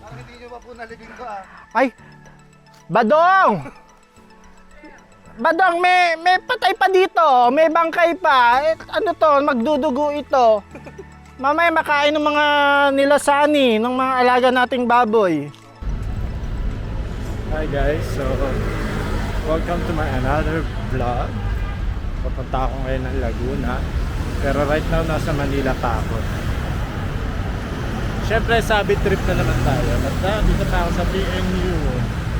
Bakit hindi nyo pa po nalibing ko ah? Ay! Badong! Badong, may patay pa dito. May bangkay pa. Ano to? Magdudugo ito. Mamaya makain ng mga nilasani, ng mga alaga nating baboy. Hi guys, so welcome to my another vlog. Papunta ako ngayon ng Laguna. Pero right now nasa Manila pa ako. Siyempre sabi trip na naman tayo. At dito pa ako sa PNU.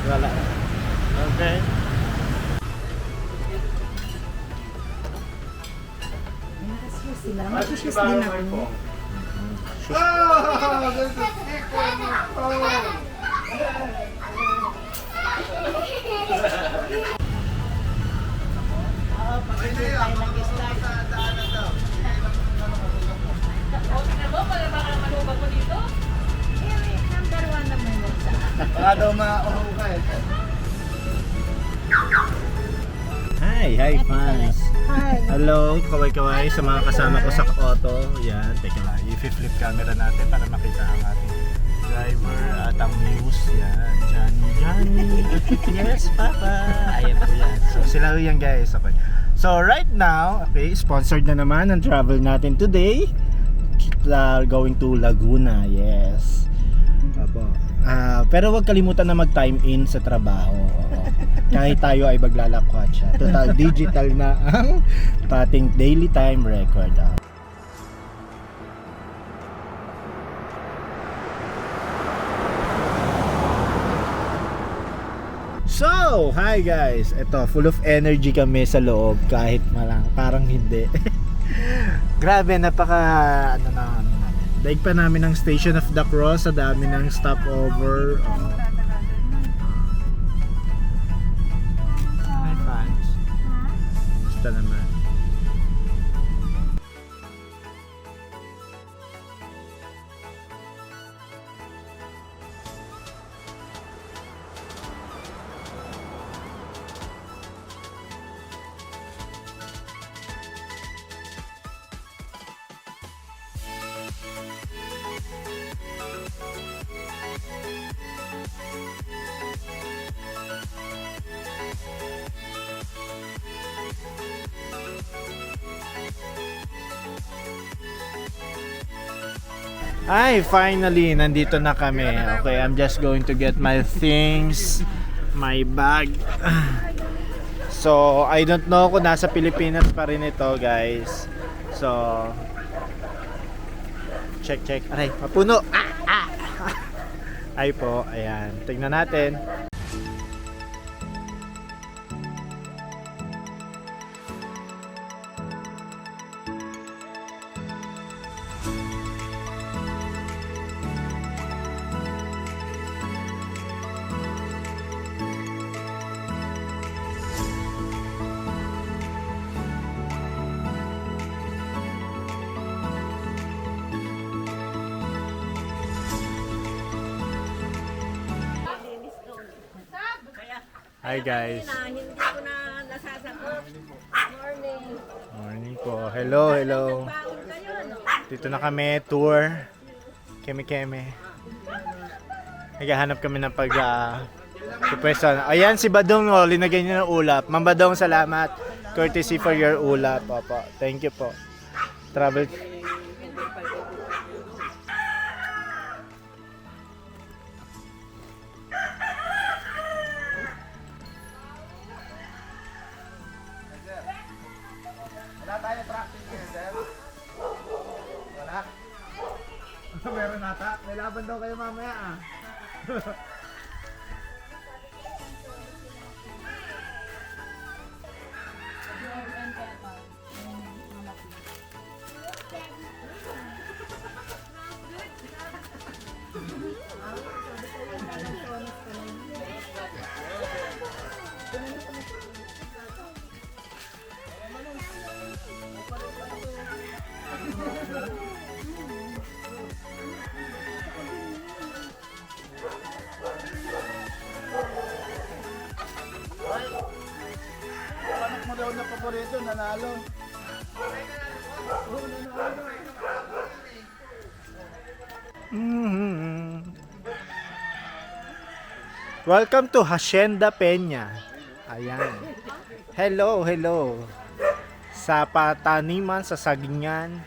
Wala. Okay. Mag-shoes din ako. Oh! There's a stick on your phone! Hindi, ako mag-start sa daanan daw. Number 1 naman yun sa akin. Baka daw makahukay. Hi fans. Hi. Hello, kaway-kaway sa mga kasama ko sa auto. Yan, teka lang. I-flip camera natin para makita ang ating driver at ang news. Yan, Johnny. Yes, Papa. Ayan po yan. So, sila yan guys. Okay. So, right now, okay, sponsored na naman ang travel natin today. Going to Laguna, yes. Apo. Pero huwag kalimutan na mag-time in sa trabaho. Oo. Kahit tayo ay maglalakwat siya. Total digital na ang ating daily time record. So, hi guys. Ito, full of energy kami sa loob kahit parang hindi. Grabe, napaka daig pa namin ng Station of the Cross, sa dami ng stopover. Hi fans. Basta naman. Ay, finally, nandito na kami. Okay, I'm just going to get my things, my bag. So, I don't know kung nasa Pilipinas pa rin ito, guys. So, check. Aray, mapuno. Ay po, ayan. Tingnan natin. Hi guys. Hindi ko na nasasagot. Morning. Morning po. Hello. Baon kayo, no? Dito na kami, tour. Keme. Naghahanap kami ng pwesto. Ayan si Badong, oh, linagay niya ng ulap. Ma'am Badong, salamat. Courtesy for your ulap. Opo. Thank you po. Travel. Wala tayo practice ngayon, sir? Wala? Meron nata? May laban daw kayo mamaya ah. Anak mo daw na paborito, nanalo. Welcome to Hacienda Peña. Ayan. Hello, hello. Sa pataniman, sa sagingan,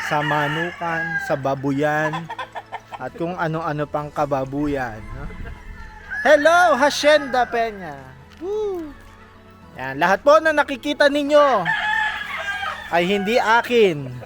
sa manukan, sa babuyan, at kung ano-ano pang kababuyan. No? Hello, Hacienda Peña. Woo! Yan, lahat po na nakikita ninyo ay hindi akin.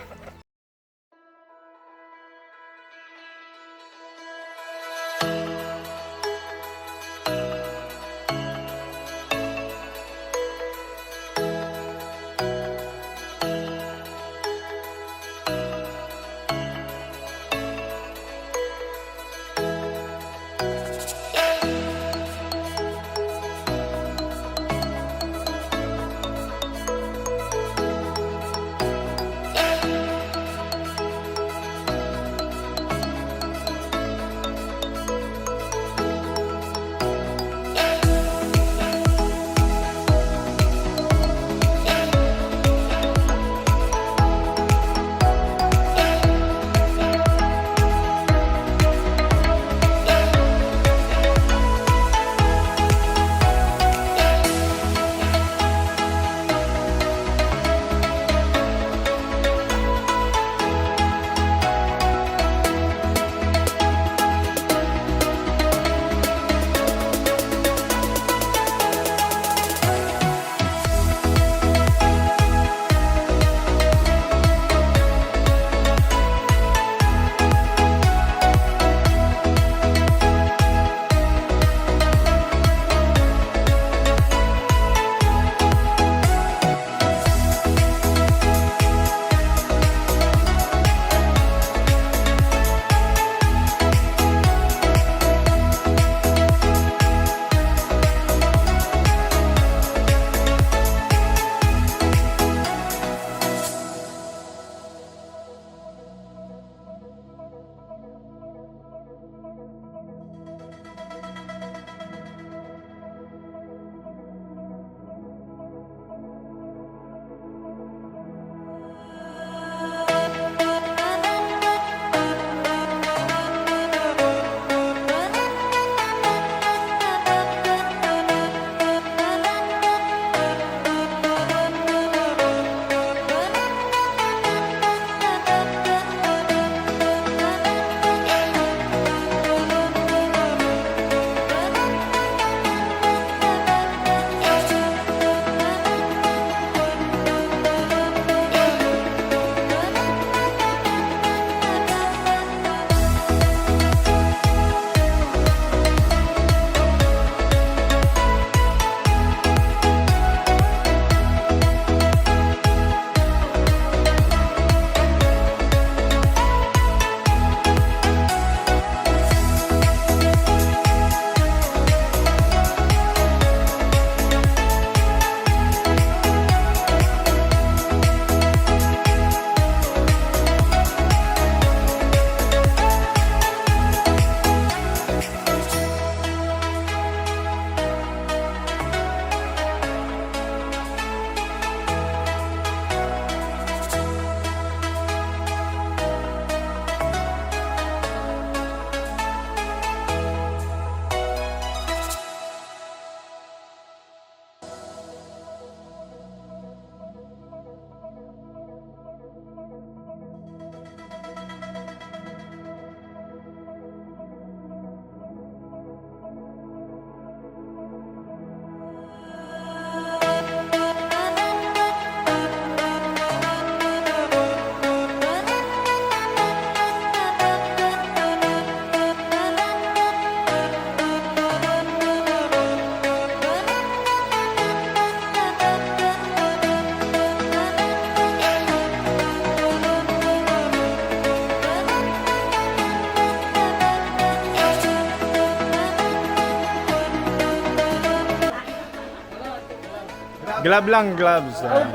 Glove lang, gloves. Ay,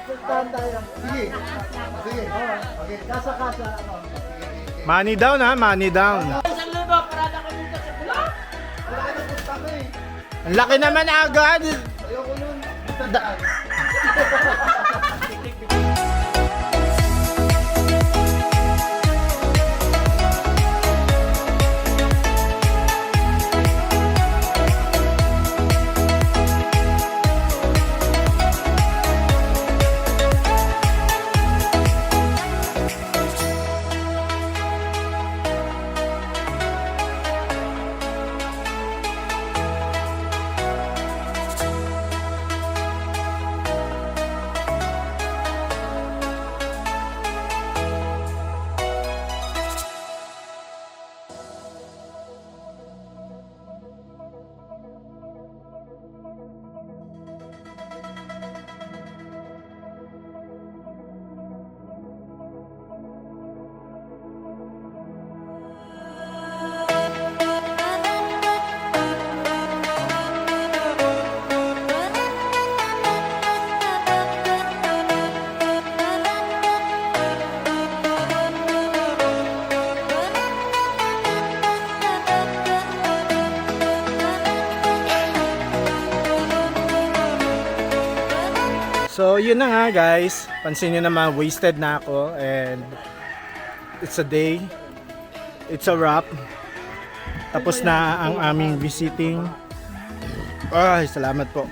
puntahan tayo. Sige. Sige. Okay. Kasa-kasa. Money down ha, money down. Ang laki naman agad. Ayoko nun. So yun na nga guys, pansin nyo naman wasted na ako and it's a day, it's a wrap. Tapos na ang aming visiting. Ay, salamat po.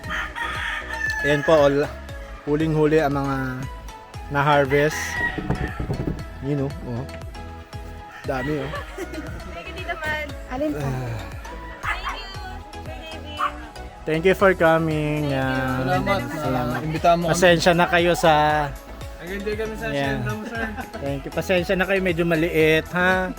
Ayan po, huling-huli ang mga na-harvest. You know, oh. Dami oh. Thank you, Tita Man. Alin po? Thank you, baby. Thank you for coming. Salamat. Imbitahan mo kami. Pasensya na kayo sa... Hindi kami sa Ayan. sir. Thank you. Pasensya na kayo, medyo maliit, ha?